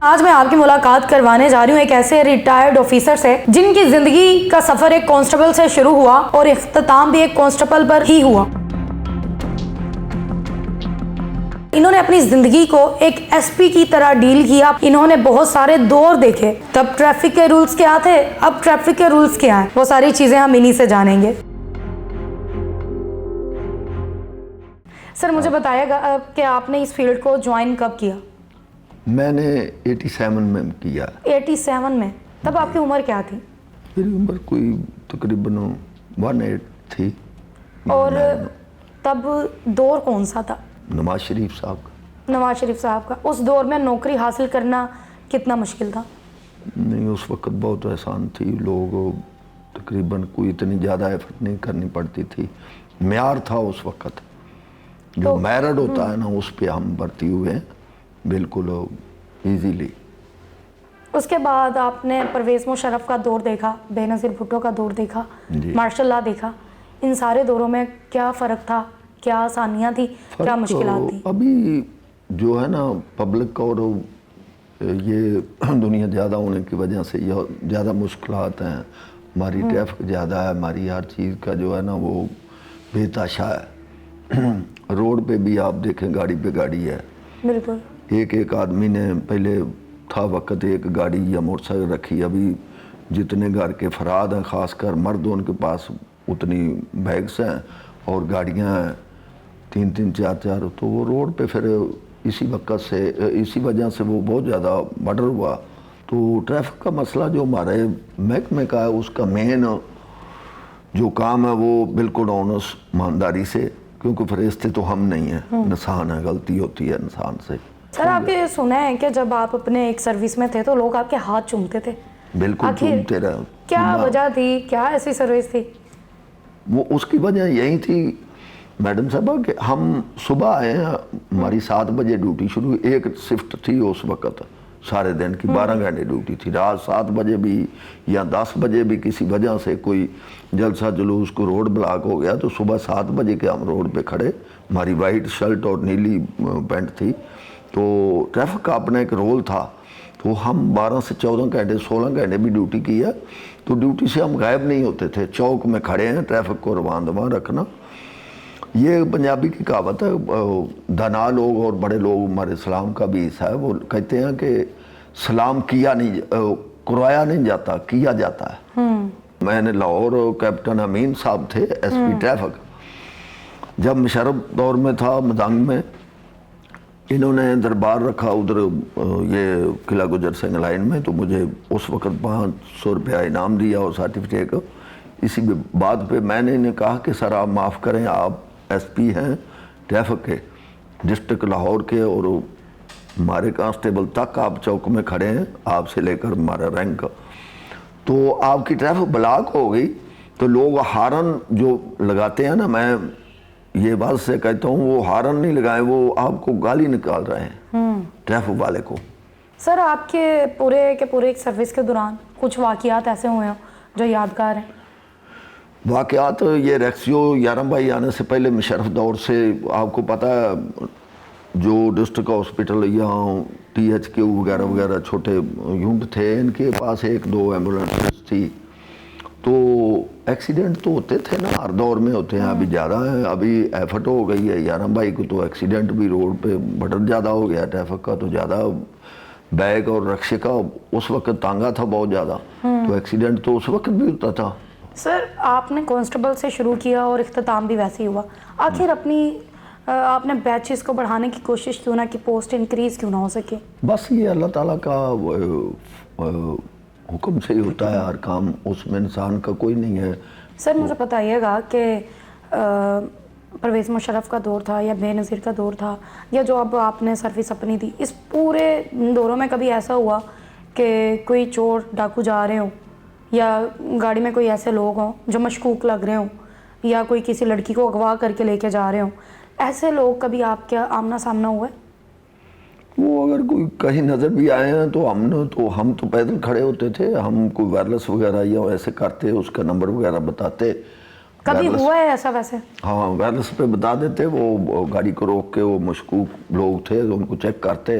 آج میں آپ کی ملاقات کروانے جا رہی ہوں ایک ایسے ریٹائرڈ آفیسر سے جن کی زندگی کا سفر ایک کانسٹیبل سے شروع ہوا اور اختتام بھی ایک کانسٹیبل پر ہی ہوا۔ انہوں نے اپنی زندگی کو ایک ایس پی کی طرح ڈیل کیا، انہوں نے بہت سارے دور دیکھے، تب ٹریفک کے رولز کیا تھے، اب ٹریفک کے رولز کیا ہیں، وہ ساری چیزیں ہم انہی سے جانیں گے۔ سر مجھے بتائیے گا کہ آپ نے اس فیلڈ کو جوائن کب کیا؟ میں نے 87 میں کیا۔ 87 میں؟ تب آپ کی عمر کیا تھی؟ میری عمر کوئی تقریباً 18 تھی۔ اور تب دور کون سا تھا؟ نواز شریف صاحب کا۔ نواز شریف صاحب کا۔ اس دور میں نوکری حاصل کرنا کتنا مشکل تھا؟ نہیں، اس وقت بہت آسان تھی، لوگ تقریباً کوئی اتنی زیادہ ایفرٹ نہیں کرنی پڑتی تھی، معیار تھا اس وقت، جو میرٹ ہوتا ہے نا اس پہ ہم بھرتی ہوئے ہیں بالکل ایزیلی۔ اس کے بعد آپ نے پرویز مشرف کا دور دیکھا، بے نظیر بھٹو کا دور دیکھا، مارشل لا دیکھا، ان سارے دوروں میں کیا فرق تھا، کیا آسانیاں تھی، کیا مشکلات تھی؟ ابھی جو ہے نا پبلک اور یہ دنیا زیادہ ہونے کی وجہ سے یہ زیادہ مشکلات ہیں، ہماری ٹریفک زیادہ ہے، ہماری ہر چیز کا جو ہے نا وہ بے تحاشا ہے۔ روڈ پہ بھی آپ دیکھیں گاڑی پہ گاڑی ہے، بالکل ایک آدمی نے پہلے تھا وقت ایک گاڑی یا موٹر سائیکل رکھی، ابھی جتنے گھر کے افراد ہیں خاص کر مرد ان کے پاس اتنی بیگس ہیں اور گاڑیاں ہیں، 3 4، تو وہ روڈ پہ پھر اسی وقت سے اسی وجہ سے وہ بہت زیادہ مرڈر ہوا۔ تو ٹریفک کا مسئلہ جو ہمارے محکمے کا ہے اس کا مین جو کام ہے وہ بالکل آنس ایمانداری سے، کیونکہ فرشتے تو ہم نہیں ہیں، انسان ہے، غلطی ہوتی ہے انسان سے۔ سر آپ یہ سنا ہے کہ جب آپ اپنے ایک سروس میں تھے تو لوگ آپ کے ہاتھ چومتے تھے؟ بالکل چومتے رہے۔ کیا وجہ تھی، کیا ایسی سروس تھی؟ وہ اس کی وجہ یہی تھی میڈم صاحبہ کہ ہم صبح آئے ہیں، ہماری 7 بجے ڈیوٹی شروع، ایک شفٹ تھی اس وقت، سارے دن کی 12 گھنٹے ڈیوٹی تھی، رات 7 بجے بھی یا 10 بجے بھی کسی وجہ سے کوئی جلسہ جلوس کو روڈ بلاک ہو گیا تو صبح 7 بجے کے ہم روڈ پہ کھڑے، ہماری وائٹ شرٹ اور نیلی پینٹ تھی، تو ٹریفک کا اپنا ایک رول تھا، تو ہم 12 سے 14 گھنٹے 16 گھنٹے بھی ڈیوٹی کی ہے، تو ڈیوٹی سے ہم غائب نہیں ہوتے تھے، چوک میں کھڑے ہیں، ٹریفک کو روان دواں رکھنا۔ یہ پنجابی کی کہاوت ہے، دانا لوگ اور بڑے لوگ، ہمارے اسلام کا بھی حصہ ہے، وہ کہتے ہیں کہ سلام کرایا نہیں جاتا، کیا جاتا ہے۔ میں نے لاہور کیپٹن امین صاحب تھے ایس پی ٹریفک، جب مشرف دور میں تھا مدنگ میں، انہوں نے دربار رکھا ادھر یہ قلعہ گجر سنگھ لائن میں، تو مجھے اس وقت 500 روپیہ انعام دیا اور سرٹیفکیٹ۔ اسی بات پہ میں نے انہیں کہا کہ سر آپ معاف کریں، آپ ایس پی ہیں ٹریفک کے ڈسٹرکٹ لاہور کے، اور ہمارے کانسٹیبل تک آپ چوک میں کھڑے ہیں، آپ سے لے کر ہمارا رینک، تو آپ کی ٹریفک بلاک ہو گئی، تو لوگ ہارن جو لگاتے ہیں نا، میں یہ بات سے کہتا ہوں وہ ہارن نہیں لگائیں، وہ آپ کو گالی نکال رہے ہیں ٹریفک والے کو۔ سر آپ کے پورے ایک سروس کے دوران کچھ واقعات ایسے ہوئے ہیں جو یادگار ہیں؟ واقعات یہ ریکسیو 11 بھائی آنے سے پہلے مشرف دور سے آپ کو پتہ ہے جو ڈسٹرکٹ ہاسپٹل یہاں ٹی ایچ کے وغیرہ وغیرہ چھوٹے یونٹ تھے، ان کے پاس 1-2 ایمبولینس تھی، تو ایکسیڈنٹ تو ہوتے تھے نا، ہر دور میں ہوتے ہیں، ابھی زیادہ ہیں، ابھی ایفٹ ہو گئی ہے 11 بھائی کو، تو ایکسیڈنٹ بھی روڈ پہ بڑھ زیادہ ہو گیا، ٹریفک کا تو زیادہ بیگ اور رکشے کا اس وقت تانگا تھا بہت زیادہ، تو ایکسیڈنٹ تو اس وقت بھی ہوتا تھا۔ سر آپ نے کانسٹیبل سے شروع کیا اور اختتام بھی ویسے ہی ہوا، آخر آپ نے بیچز کو بڑھانے کی کوشش کیوں نہ کی، پوسٹ انکریز کیوں نہ ہو سکے؟ بس یہ اللہ تعالیٰ کا حکم سے ہی ہوتا ہے ہر کام، اس میں انسان کا کوئی نہیں ہے۔ سر مجھے بتائیے گا کہ پرویز مشرف کا دور تھا یا بے نظیر کا دور تھا یا جو اب آپ نے سروس اپنی دی، اس پورے دوروں میں کبھی ایسا ہوا کہ کوئی چور ڈاکو جا رہے ہوں یا گاڑی میں کوئی ایسے لوگ ہوں جو مشکوک لگ رہے ہوں یا کوئی کسی لڑکی کو اغوا کر کے لے کے جا رہے ہوں، ایسے لوگ کبھی آپ کے آمنا سامنا ہوئے؟ وہ اگر کوئی کہیں نظر بھی آئے ہیں تو ہم تو پیدل کھڑے ہوتے تھے، ہم کوئی وائرلیس وغیرہ یا ایسے کرتے، اس کا نمبر وغیرہ بتاتے۔ کبھی ہوا ہے ایسا ویسے؟ ہاں وائرلیس پہ بتا دیتے، وہ گاڑی کو روک کے وہ مشکوک لوگ تھے ان کو چیک کرتے۔